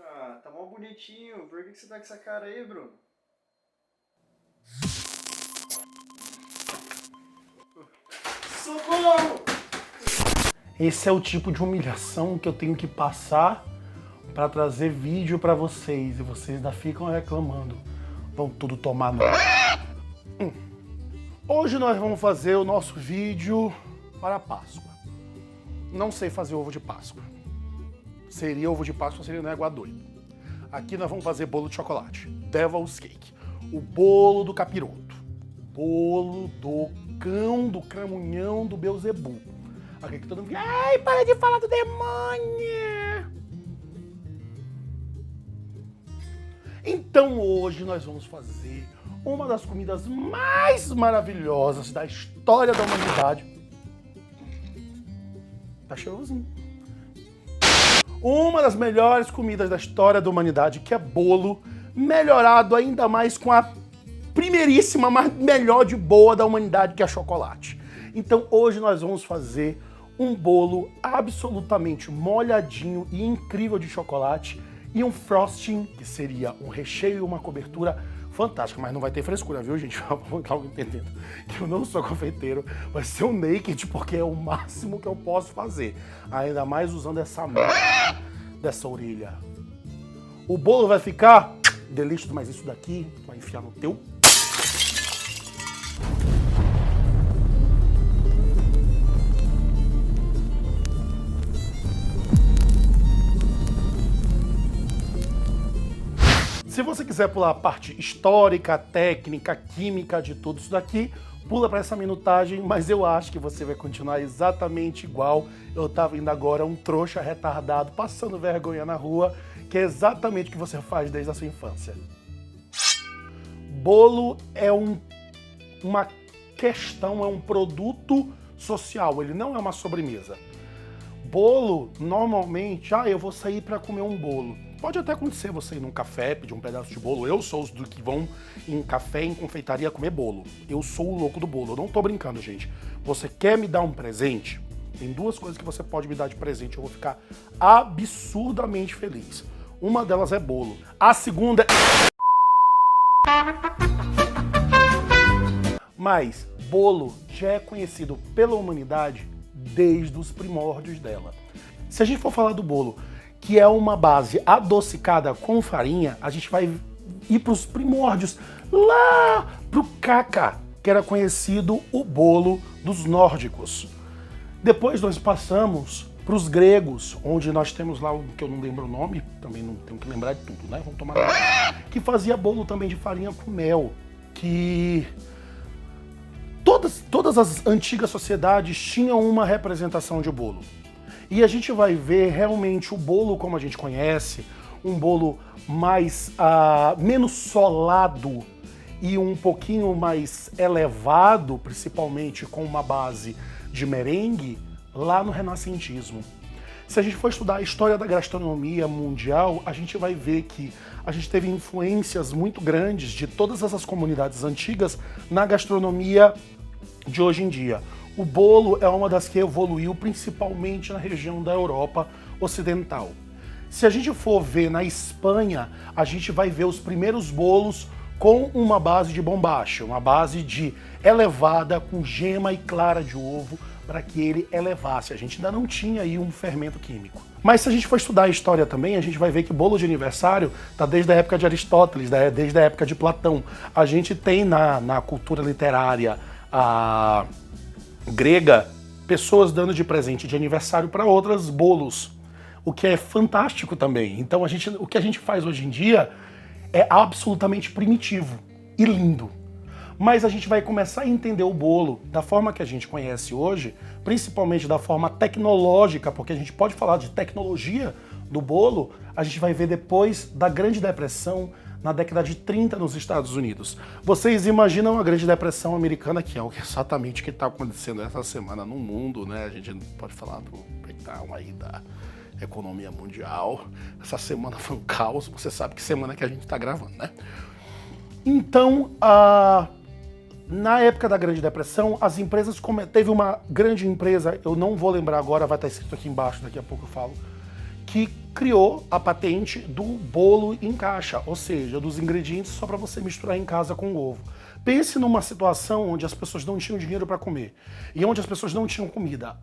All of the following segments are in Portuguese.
Ah, tá mó bonitinho. Por que você tá com essa cara aí, Bruno? Socorro! Esse é o tipo de humilhação que eu tenho que passar para trazer vídeo para vocês. E vocês ainda ficam reclamando. Vão tudo tomar no... Hoje nós vamos fazer o nosso vídeo para a Páscoa. Não sei fazer ovo de Páscoa. Seria ovo de Páscoa, seria um égua doido. Aqui nós vamos fazer bolo de chocolate. Devil's Cake. O bolo do capiroto. Bolo do cão, do cramunhão, do Beuzebu. Aqui que todo mundo fica, ai, para de falar do demônio! Então hoje nós vamos fazer uma das comidas mais maravilhosas da história da humanidade. Tá cheirosinho. Uma das melhores comidas da história da humanidade, que é bolo, melhorado ainda mais com a primeiríssima, mas melhor de boa da humanidade, que é chocolate. Então hoje nós vamos fazer um bolo absolutamente molhadinho e incrível de chocolate e um frosting, que seria um recheio e uma cobertura fantástica, mas não vai ter frescura, viu, gente? Vamos logo entendendo que eu não sou confeiteiro, vai ser um naked porque é o máximo que eu posso fazer, ainda mais usando essa merda dessa orelha. O bolo vai ficar delícia, mas isso daqui vai enfiar no teu. Se você quiser pular a parte histórica, técnica, química de tudo isso daqui, pula para essa minutagem, mas eu acho que você vai continuar exatamente igual eu tava indo agora, um trouxa retardado, passando vergonha na rua, que é exatamente o que você faz desde a sua infância. Bolo é uma questão, é um produto social, ele não é uma sobremesa. Bolo, normalmente, eu vou sair para comer um bolo. Pode até acontecer você ir num café, pedir um pedaço de bolo. Eu sou os do que vão em café, em confeitaria comer bolo. Eu sou o louco do bolo, eu não tô brincando, gente. Você quer me dar um presente? Tem duas coisas que você pode me dar de presente, eu vou ficar absurdamente feliz. Uma delas é bolo. A segunda é... Mas bolo já é conhecido pela humanidade desde os primórdios dela. Se a gente for falar do bolo, que é uma base adocicada com farinha, a gente vai ir para os primórdios, lá pro caca, que era conhecido o bolo dos nórdicos. Depois nós passamos para os gregos, onde nós temos lá o que eu não lembro o nome, também não tenho que lembrar de tudo, né? Vamos tomar que fazia bolo também de farinha com mel, que todas as antigas sociedades tinham uma representação de bolo. E a gente vai ver realmente o bolo como a gente conhece, um bolo mais menos solado e um pouquinho mais elevado, principalmente com uma base de merengue, lá no renascentismo. Se a gente for estudar a história da gastronomia mundial, a gente vai ver que a gente teve influências muito grandes de todas essas comunidades antigas na gastronomia de hoje em dia. O bolo é uma das que evoluiu principalmente na região da Europa Ocidental. Se a gente for ver na Espanha, a gente vai ver os primeiros bolos com uma base de bombacha, uma base de elevada com gema e clara de ovo para que ele elevasse. A gente ainda não tinha aí um fermento químico. Mas se a gente for estudar a história também, a gente vai ver que bolo de aniversário está desde a época de Aristóteles, desde a época de Platão. A gente tem na cultura literária grega, pessoas dando de presente de aniversário para outras bolos, o que é fantástico também. Então o que a gente faz hoje em dia é absolutamente primitivo e lindo. Mas a gente vai começar a entender o bolo da forma que a gente conhece hoje, principalmente da forma tecnológica, porque a gente pode falar de tecnologia do bolo, a gente vai ver depois da Grande Depressão, na década de 30 nos Estados Unidos. Vocês imaginam a Grande Depressão americana, que é exatamente o que está acontecendo essa semana no mundo, né? A gente pode falar do breakdown aí da economia mundial. Essa semana foi um caos, você sabe que semana que a gente está gravando, né? Então, na época da Grande Depressão, as empresas... Teve uma grande empresa, eu não vou lembrar agora, vai estar escrito aqui embaixo, daqui a pouco eu falo, que criou a patente do bolo em caixa, ou seja, dos ingredientes só para você misturar em casa com o ovo. Pense numa situação onde as pessoas não tinham dinheiro para comer e onde as pessoas não tinham comida.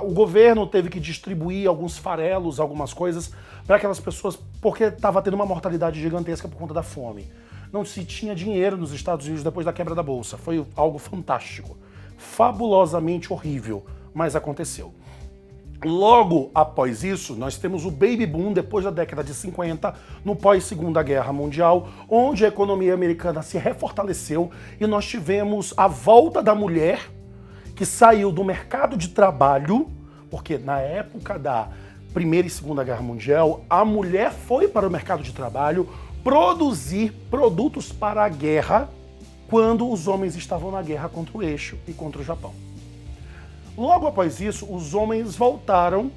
O governo teve que distribuir alguns farelos, algumas coisas para aquelas pessoas, porque estava tendo uma mortalidade gigantesca por conta da fome. Não se tinha dinheiro nos Estados Unidos depois da quebra da bolsa. Foi algo fantástico, fabulosamente horrível, mas aconteceu. Logo após isso, nós temos o Baby Boom depois da década de 50, no pós-Segunda Guerra Mundial, onde a economia americana se refortaleceu e nós tivemos a volta da mulher que saiu do mercado de trabalho, porque na época da Primeira e Segunda Guerra Mundial, a mulher foi para o mercado de trabalho produzir produtos para a guerra quando os homens estavam na guerra contra o Eixo e contra o Japão. Logo após isso, os homens voltaram,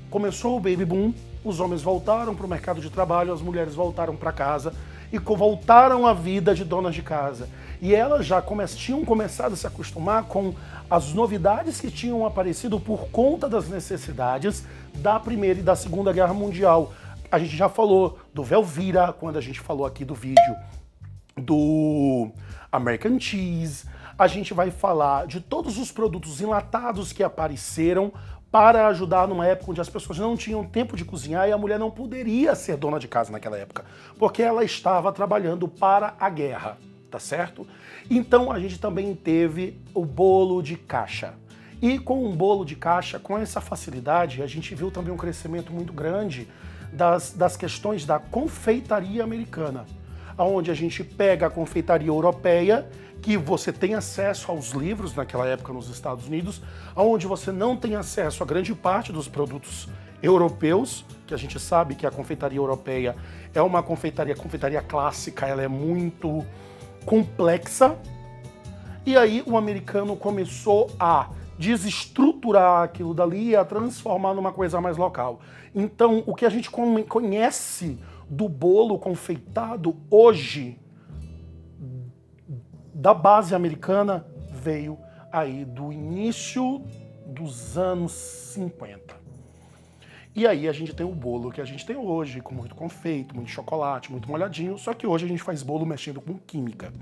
começou o Baby Boom, os homens voltaram para o mercado de trabalho, as mulheres voltaram para casa e voltaram à vida de donas de casa. E elas já tinham começado a se acostumar com as novidades que tinham aparecido por conta das necessidades da Primeira e da Segunda Guerra Mundial. A gente já falou do Velveeta, quando a gente falou aqui do vídeo do American Cheese. A gente vai falar de todos os produtos enlatados que apareceram para ajudar numa época onde as pessoas não tinham tempo de cozinhar e a mulher não poderia ser dona de casa naquela época, porque ela estava trabalhando para a guerra, tá certo? Então a gente também teve o bolo de caixa. E com o bolo de caixa, com essa facilidade, a gente viu também um crescimento muito grande das questões da confeitaria americana, onde a gente pega a confeitaria europeia, que você tem acesso aos livros naquela época nos Estados Unidos, onde você não tem acesso a grande parte dos produtos europeus, que a gente sabe que a confeitaria europeia é uma confeitaria clássica, ela é muito complexa, e aí o americano começou a desestruturar aquilo dali e a transformar numa coisa mais local. Então, o que a gente conhece do bolo confeitado hoje, da base americana, veio aí do início dos anos 50. E aí a gente tem o bolo que a gente tem hoje, com muito confeito, muito chocolate, muito molhadinho, só que hoje a gente faz bolo mexendo com química.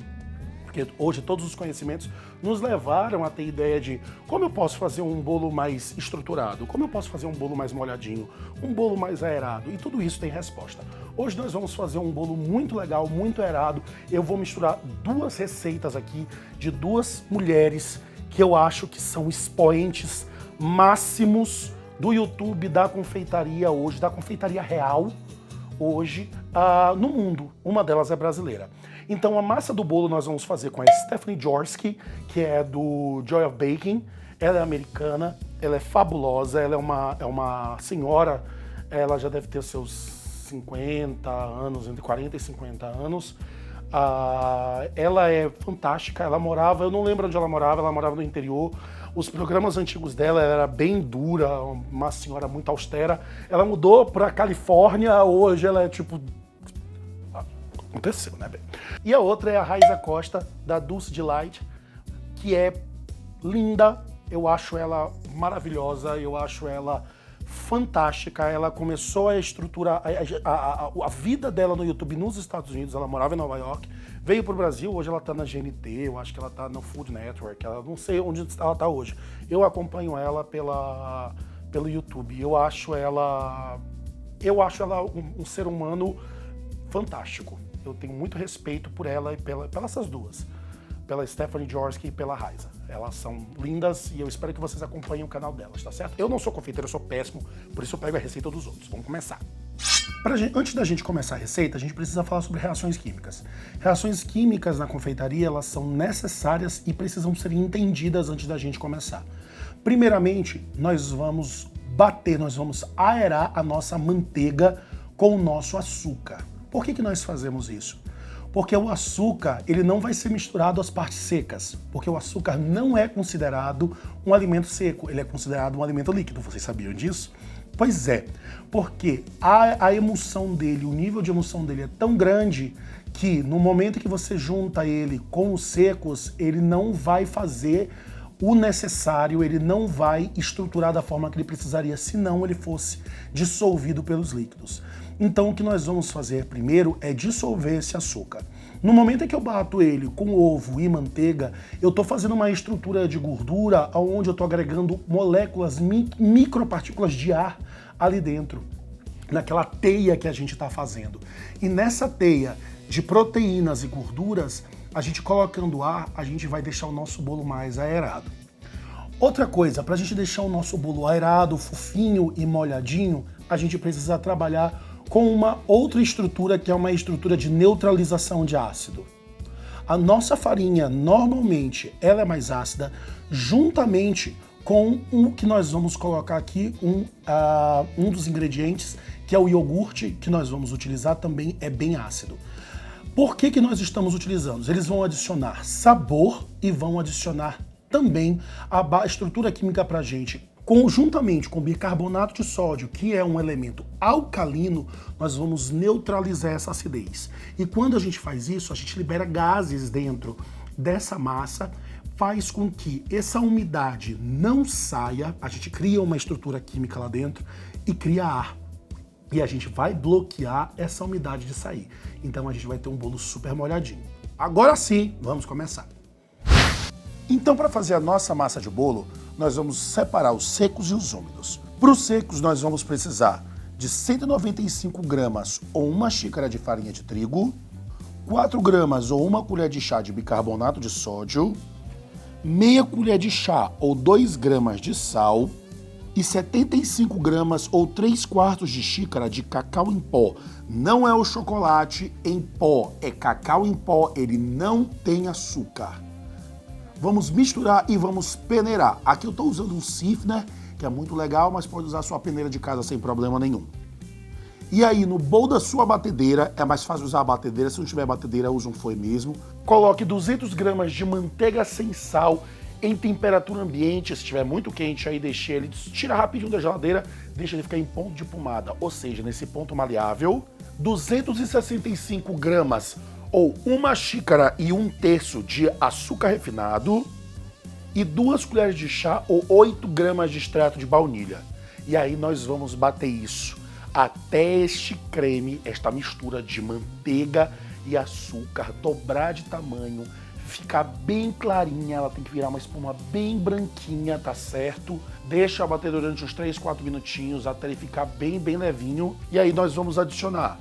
Porque hoje todos os conhecimentos nos levaram a ter ideia de como eu posso fazer um bolo mais estruturado, como eu posso fazer um bolo mais molhadinho, um bolo mais aerado, e tudo isso tem resposta. Hoje nós vamos fazer um bolo muito legal, muito aerado. Eu vou misturar duas receitas aqui de duas mulheres que eu acho que são expoentes máximos do YouTube da confeitaria hoje, da confeitaria real hoje no mundo. Uma delas é brasileira. Então a massa do bolo nós vamos fazer com a Stephanie Jorsky, que é do Joy of Baking. Ela é americana, ela é fabulosa, ela é uma senhora, ela já deve ter seus 50 anos, entre 40 e 50 anos. Ela é fantástica, ela morava, eu não lembro onde ela morava no interior. Os programas antigos dela, ela era bem dura, uma senhora muito austera. Ela mudou pra Califórnia, hoje ela é tipo... Aconteceu, né, bem? E a outra é a Raiza Costa, da Dulce Delight, que é linda, eu acho ela maravilhosa, eu acho ela fantástica. Ela começou a estruturar a vida dela no YouTube nos Estados Unidos, ela morava em Nova York, veio pro Brasil, hoje ela tá na GNT, eu acho que ela tá no Food Network, ela não sei onde ela tá hoje. Eu acompanho ela pelo YouTube, eu acho ela um ser humano fantástico. Eu tenho muito respeito por ela e pelas essas duas, pela Stephanie Jorsky e pela Raiza. Elas são lindas e eu espero que vocês acompanhem o canal delas, tá certo? Eu não sou confeiteiro, eu sou péssimo, por isso eu pego a receita dos outros. Vamos começar. Antes da gente começar a receita, a gente precisa falar sobre reações químicas. Reações químicas na confeitaria, elas são necessárias e precisam ser entendidas antes da gente começar. Primeiramente, nós vamos aerar a nossa manteiga com o nosso açúcar. Por que nós fazemos isso? Porque o açúcar, ele não vai ser misturado às partes secas, porque o açúcar não é considerado um alimento seco, ele é considerado um alimento líquido. Vocês sabiam disso? Pois é, porque a emulsão dele, o nível de emulsão dele é tão grande que no momento que você junta ele com os secos, ele não vai fazer o necessário, ele não vai estruturar da forma que ele precisaria, senão ele fosse dissolvido pelos líquidos. Então o que nós vamos fazer primeiro é dissolver esse açúcar. No momento em que eu bato ele com ovo e manteiga, eu estou fazendo uma estrutura de gordura onde eu estou agregando moléculas, micropartículas de ar ali dentro, naquela teia que a gente está fazendo. E nessa teia de proteínas e gorduras, a gente colocando ar, a gente vai deixar o nosso bolo mais aerado. Outra coisa, para a gente deixar o nosso bolo aerado, fofinho e molhadinho, a gente precisa trabalhar com uma outra estrutura, que é uma estrutura de neutralização de ácido. A nossa farinha, normalmente, ela é mais ácida, juntamente com o que nós vamos colocar aqui, um dos ingredientes, que é o iogurte, que nós vamos utilizar, também é bem ácido. Por que nós estamos utilizando? Eles vão adicionar sabor e vão adicionar também a estrutura química para a gente. Conjuntamente com bicarbonato de sódio, que é um elemento alcalino, nós vamos neutralizar essa acidez. E quando a gente faz isso, a gente libera gases dentro dessa massa, faz com que essa umidade não saia, a gente cria uma estrutura química lá dentro e cria ar. E a gente vai bloquear essa umidade de sair. Então a gente vai ter um bolo super molhadinho. Agora sim, vamos começar. Então, para fazer a nossa massa de bolo, nós vamos separar os secos e os úmidos. Para os secos, nós vamos precisar de 195 gramas ou uma xícara de farinha de trigo, 4 gramas ou uma colher de chá de bicarbonato de sódio, meia colher de chá ou 2 gramas de sal e 75 gramas ou 3/4 de xícara de cacau em pó. Não é o chocolate em pó, é cacau em pó, ele não tem açúcar. Vamos misturar e vamos peneirar. Aqui eu estou usando um sifter, que é muito legal, mas pode usar a sua peneira de casa sem problema nenhum. E aí, no bowl da sua batedeira, é mais fácil usar a batedeira, se não tiver batedeira, usa um fouet mesmo. Coloque 200 gramas de manteiga sem sal em temperatura ambiente. Se estiver muito quente, aí deixe ele, tira rapidinho da geladeira, deixa ele ficar em ponto de pomada, ou seja, nesse ponto maleável. 265 gramas ou uma xícara e 1/3 de açúcar refinado e 2 colheres de chá ou 8 gramas de extrato de baunilha. E aí nós vamos bater isso até este creme, esta mistura de manteiga e açúcar dobrar de tamanho, ficar bem clarinha, ela tem que virar uma espuma bem branquinha, tá certo? Deixa bater durante uns 3, 4 minutinhos até ele ficar bem levinho. E aí nós vamos adicionar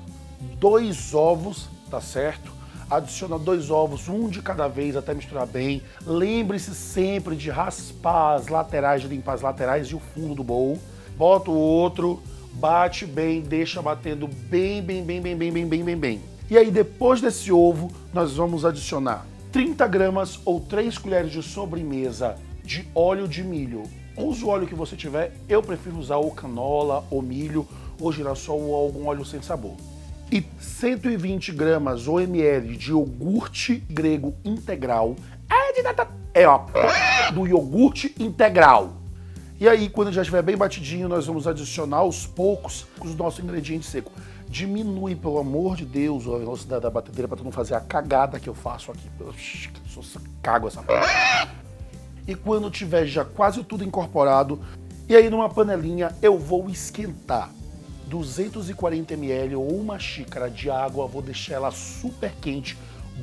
2 ovos, tá certo? Adiciona 2 ovos, um de cada vez até misturar bem. Lembre-se sempre de raspar as laterais, de limpar as laterais e o fundo do bowl. Bota o outro, bate bem, deixa batendo bem. E aí depois desse ovo, nós vamos adicionar 30 gramas ou 3 colheres de sobremesa de óleo de milho. Use o óleo que você tiver, eu prefiro usar ou canola, ou milho, ou girassol, ou algum óleo sem sabor. E 120 gramas ou ml de iogurte grego integral. Do iogurte integral. E aí, quando já estiver bem batidinho, nós vamos adicionar aos poucos os nossos ingredientes secos. Diminui, pelo amor de Deus, a velocidade da batedeira para tu não fazer a cagada que eu faço aqui. Eu cago essa porra. E quando tiver já quase tudo incorporado, e aí numa panelinha eu vou esquentar 240 ml ou uma xícara de água, vou deixar ela super quente,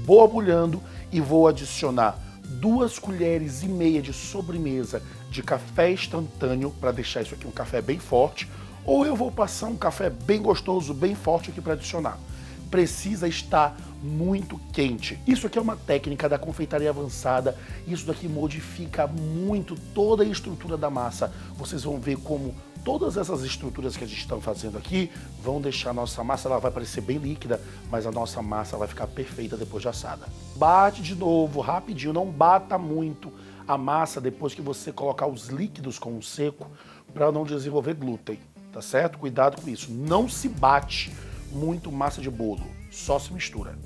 borbulhando, e vou adicionar 2 colheres e meia de sobremesa de café instantâneo, para deixar isso aqui um café bem forte, ou eu vou passar um café bem gostoso, bem forte aqui para adicionar. Precisa estar muito quente. Isso aqui é uma técnica da confeitaria avançada, isso daqui modifica muito toda a estrutura da massa. Vocês vão ver como todas essas estruturas que a gente está fazendo aqui vão deixar a nossa massa, ela vai parecer bem líquida, mas a nossa massa vai ficar perfeita depois de assada. Bate de novo, rapidinho, não bata muito a massa depois que você colocar os líquidos com o seco, para não desenvolver glúten, tá certo? Cuidado com isso, não se bate muito massa de bolo, só se mistura.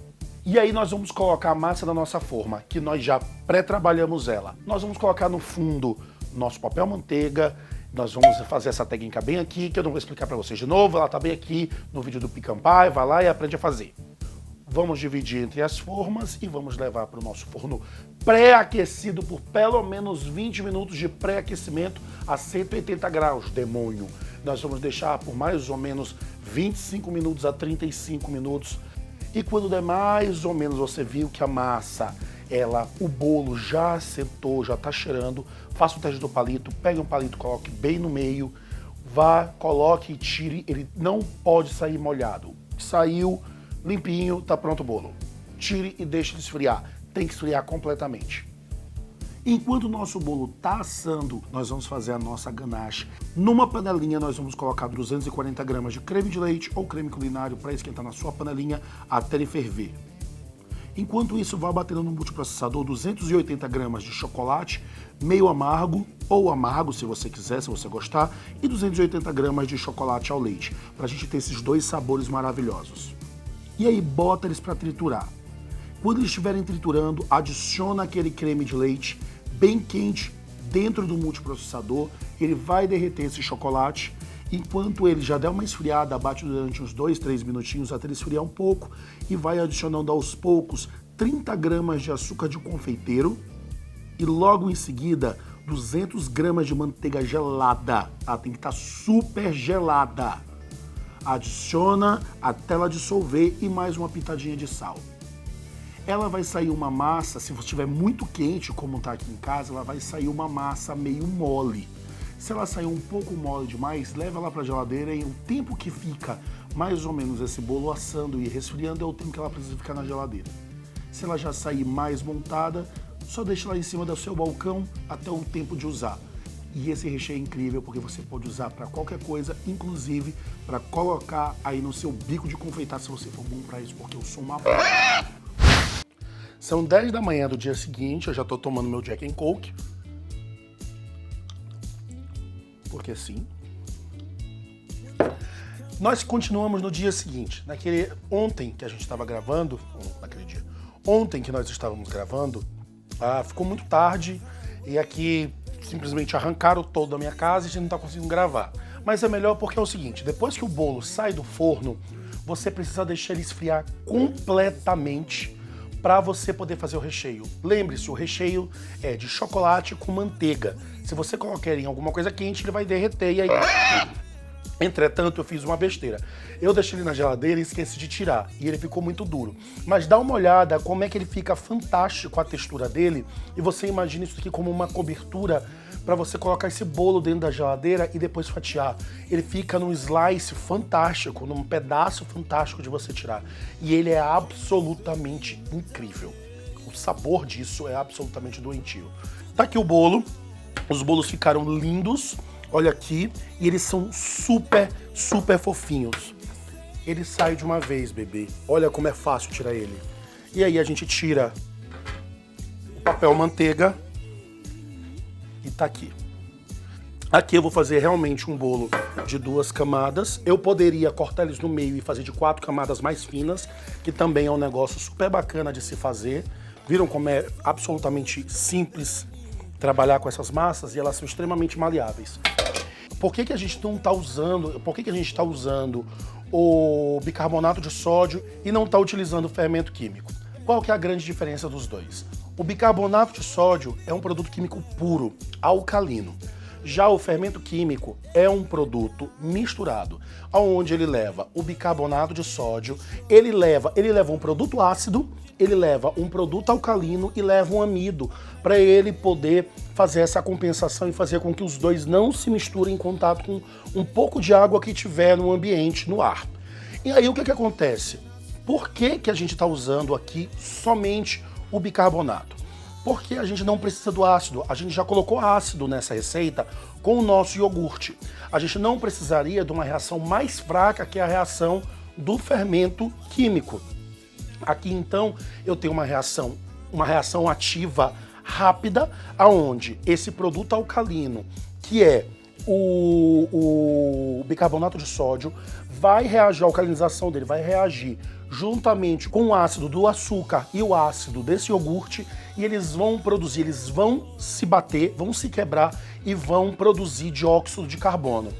E aí nós vamos colocar a massa na nossa forma, que nós já pré-trabalhamos ela. Nós vamos colocar no fundo nosso papel manteiga. Nós vamos fazer essa técnica bem aqui, que eu não vou explicar para vocês de novo, ela tá bem aqui no vídeo do Pick and Pie, vai lá e aprende a fazer. Vamos dividir entre as formas e vamos levar para o nosso forno pré-aquecido por pelo menos 20 minutos de pré-aquecimento a 180 graus, demônio. Nós vamos deixar por mais ou menos 25 minutos a 35 minutos. E quando der mais ou menos você viu que a massa, o bolo já assentou, já está cheirando, faça o teste do palito, pegue um palito, coloque bem no meio, vá, coloque e tire, ele não pode sair molhado. Saiu limpinho, tá pronto o bolo. Tire e deixe ele esfriar. Tem que esfriar completamente. Enquanto o nosso bolo tá assando, nós vamos fazer a nossa ganache. Numa panelinha nós vamos colocar 240 gramas de creme de leite ou creme culinário para esquentar na sua panelinha até ele ferver. Enquanto isso, vá batendo no multiprocessador 280 gramas de chocolate, meio amargo ou amargo, se você quiser, se você gostar, e 280 gramas de chocolate ao leite, para a gente ter esses dois sabores maravilhosos. E aí, bota eles para triturar. Quando eles estiverem triturando, adiciona aquele creme de leite bem quente dentro do multiprocessador, ele vai derreter esse chocolate. Enquanto ele já der uma esfriada, bate durante uns 2, 3 minutinhos até ele esfriar um pouco e vai adicionando aos poucos 30 gramas de açúcar de confeiteiro e logo em seguida 200 gramas de manteiga gelada. Ela tem que estar super gelada. Adiciona até ela dissolver e mais uma pitadinha de sal. Ela vai sair uma massa, se estiver muito quente, como está aqui em casa, ela vai sair uma massa meio mole. Se ela sair um pouco mole demais, leva ela para a geladeira e o tempo que fica mais ou menos esse bolo assando e resfriando é o tempo que ela precisa ficar na geladeira. Se ela já sair mais montada, só deixa ela em cima do seu balcão até o tempo de usar. E esse recheio é incrível porque você pode usar para qualquer coisa, inclusive para colocar aí no seu bico de confeitar se você for bom para isso, porque eu sou uma... São 10 da manhã do dia seguinte, eu já tô tomando meu Jack and Coke. Porque sim. Nós continuamos no dia seguinte. Ontem que a gente estava gravando, ontem que nós estávamos gravando, ficou muito tarde e aqui simplesmente arrancaram todo da minha casa e a gente não está conseguindo gravar. Mas é melhor porque é o seguinte, depois que o bolo sai do forno, você precisa deixar ele esfriar completamente para você poder fazer o recheio. Lembre-se, o recheio é de chocolate com manteiga. Se você colocar ele em alguma coisa quente, ele vai derreter e aí... Entretanto, eu fiz uma besteira. Eu deixei ele na geladeira e esqueci de tirar. E ele ficou muito duro. Mas dá uma olhada como é que ele fica fantástico a textura dele. E você imagina isso aqui como uma cobertura para você colocar esse bolo dentro da geladeira e depois fatiar. Ele fica num slice fantástico, num pedaço fantástico de você tirar. E ele é absolutamente incrível. O sabor disso é absolutamente doentio. Tá aqui o bolo. Os bolos ficaram lindos. Olha aqui, e eles são super, super fofinhos. Ele sai de uma vez, bebê. Olha como é fácil tirar ele. E aí a gente tira o papel manteiga e tá aqui. Aqui eu vou fazer realmente um bolo de 2 camadas. Eu poderia cortar eles no meio e fazer de 4 camadas mais finas, que também é um negócio super bacana de se fazer. Viram como é absolutamente simples trabalhar com essas massas e elas são extremamente maleáveis. Por que a gente não está usando, por que a gente está usando o bicarbonato de sódio e não está utilizando o fermento químico? Qual que é a grande diferença dos dois? O bicarbonato de sódio é um produto químico puro, alcalino. Já o fermento químico é um produto misturado, onde ele leva o bicarbonato de sódio, ele leva um produto ácido, ele leva um produto alcalino e leva um amido para ele poder fazer essa compensação e fazer com que os dois não se misturem em contato com um pouco de água que tiver no ambiente, no ar. E aí o que acontece? Por que a gente está usando aqui somente o bicarbonato? Porque a gente não precisa do ácido. A gente já colocou ácido nessa receita com o nosso iogurte. A gente não precisaria de uma reação mais fraca, que é a reação do fermento químico. Aqui então eu tenho uma reação ativa rápida, aonde esse produto alcalino, que é o bicarbonato de sódio, vai reagir, a alcalinização dele vai reagir juntamente com o ácido do açúcar e o ácido desse iogurte, e eles vão se bater, vão se quebrar e vão produzir dióxido de carbono.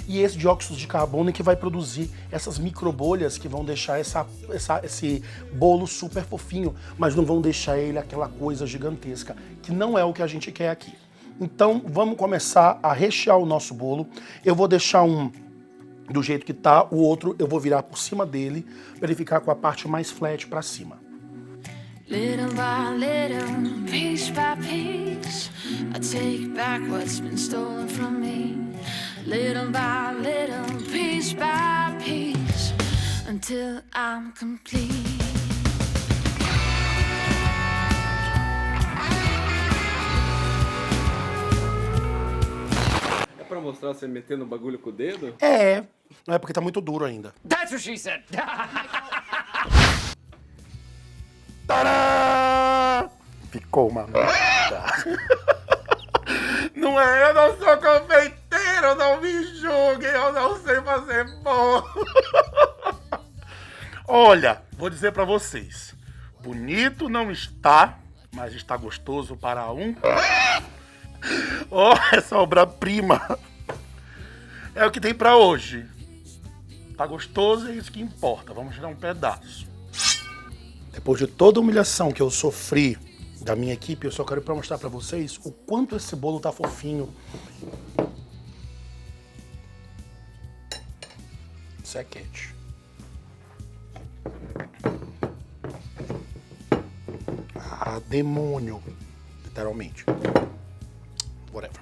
E esse dióxido de carbono é que vai produzir essas microbolhas que vão deixar esse bolo super fofinho, mas não vão deixar ele aquela coisa gigantesca, que não é o que a gente quer aqui. Então vamos começar a rechear o nosso bolo. Eu vou deixar um do jeito que tá, o outro eu vou virar por cima dele, para ele ficar com a parte mais flat para cima. Little by little, piece by piece, I take back what's been stolen from me. Little by little, piece by piece, until I'm complete. É pra mostrar você metendo o bagulho com o dedo? É, não é porque tá muito duro ainda. That's what she said. Tadá! Ficou uma merda. Não é, eu não sou confeiteiro, não me julguem, eu não sei fazer bolo. Olha, vou dizer pra vocês, bonito não está, mas está gostoso para um. Oh, essa obra-prima é o que tem pra hoje. Tá gostoso, é isso que importa, vamos tirar um pedaço. Depois de toda a humilhação que eu sofri da minha equipe, eu só quero mostrar pra vocês o quanto esse bolo tá fofinho. Isso é quente. Ah, demônio. Literalmente. Whatever.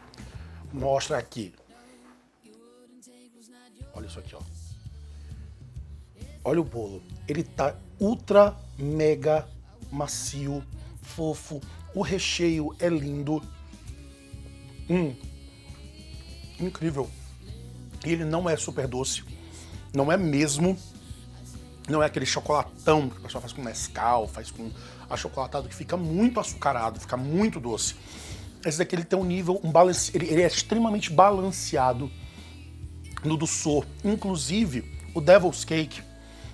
Mostra aqui. Olha isso aqui, ó. Olha o bolo. Ele tá ultra, mega macio, fofo. O recheio é lindo. Incrível. E ele não é super doce. Não é mesmo. Não é aquele chocolatão que o pessoal faz com Nescau, faz com achocolatado, que fica muito açucarado, fica muito doce. Esse daqui ele tem um nível, ele é extremamente balanceado no doçor. Inclusive, o Devil's Cake,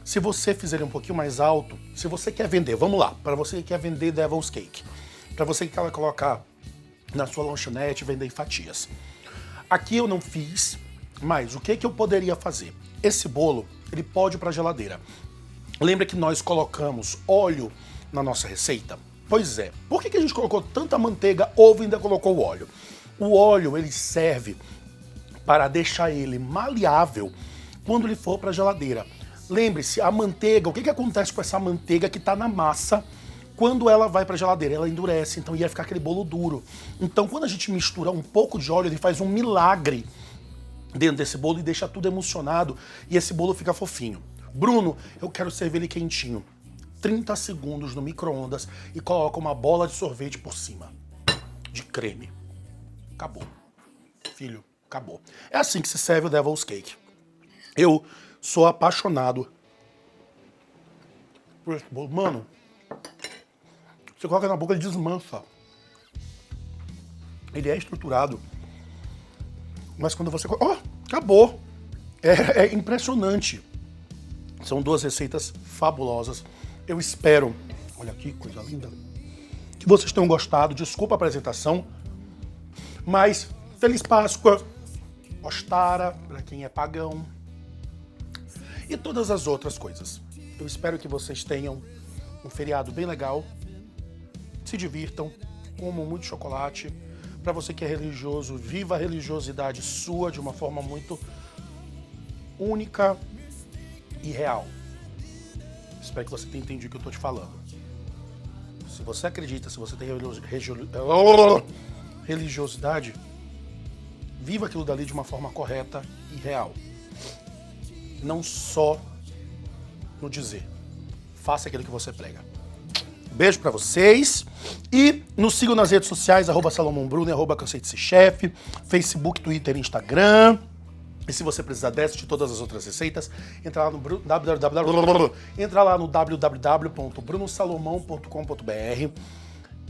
se você fizer ele um pouquinho mais alto, se você quer vender, vamos lá, para você que quer vender Devil's Cake, para você que quer colocar na sua lanchonete, vender em fatias. Aqui eu não fiz, mas o que eu poderia fazer? Esse bolo, ele pode ir para a geladeira. Lembra que nós colocamos óleo na nossa receita? Pois é. Por que a gente colocou tanta manteiga, ovo e ainda colocou o óleo? O óleo, ele serve para deixar ele maleável quando ele for para a geladeira. Lembre-se, a manteiga, o que acontece com essa manteiga que está na massa quando ela vai para a geladeira? Ela endurece, então ia ficar aquele bolo duro. Então, quando a gente mistura um pouco de óleo, ele faz um milagre dentro desse bolo e deixa tudo emulsionado e esse bolo fica fofinho. Bruno, eu quero servir ele quentinho. 30 segundos no micro-ondas e coloca uma bola de sorvete por cima. De creme. Acabou. Filho, acabou. É assim que se serve o Devil's Cake. Eu sou apaixonado por esse bolo. Mano, você coloca na boca e desmancha. Ele é estruturado. Mas quando você... Ó, acabou. É impressionante. São duas receitas fabulosas. Eu espero, olha aqui, coisa linda, que vocês tenham gostado. Desculpa a apresentação, mas Feliz Páscoa, Ostara, para quem é pagão, e todas as outras coisas. Eu espero que vocês tenham um feriado bem legal, se divirtam, comam muito chocolate. Para você que é religioso, viva a religiosidade sua de uma forma muito única e real. Espero que você tenha entendido o que eu estou te falando. Se você acredita, se você tem religiosidade, viva aquilo dali de uma forma correta e real. Não só no dizer. Faça aquilo que você prega. Beijo pra vocês. E nos sigam nas redes sociais, @SalomonBruno, @CanseiDeSerChefe, Facebook, Twitter e Instagram. E se você precisar dessa e de todas as outras receitas, entra lá no www.brunosalomão.com.br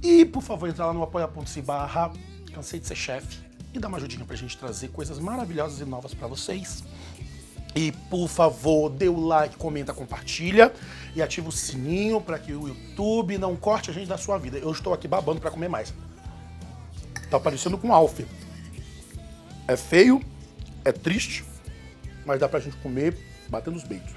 e, por favor, entra lá no apoia.se/CanseiDeSerChefe e dá uma ajudinha pra gente trazer coisas maravilhosas e novas pra vocês. E, por favor, dê o like, comenta, compartilha e ativa o sininho para que o YouTube não corte a gente da sua vida. Eu estou aqui babando para comer mais. Tá parecendo com Alf. É feio, é triste, mas dá pra gente comer batendo os beitos.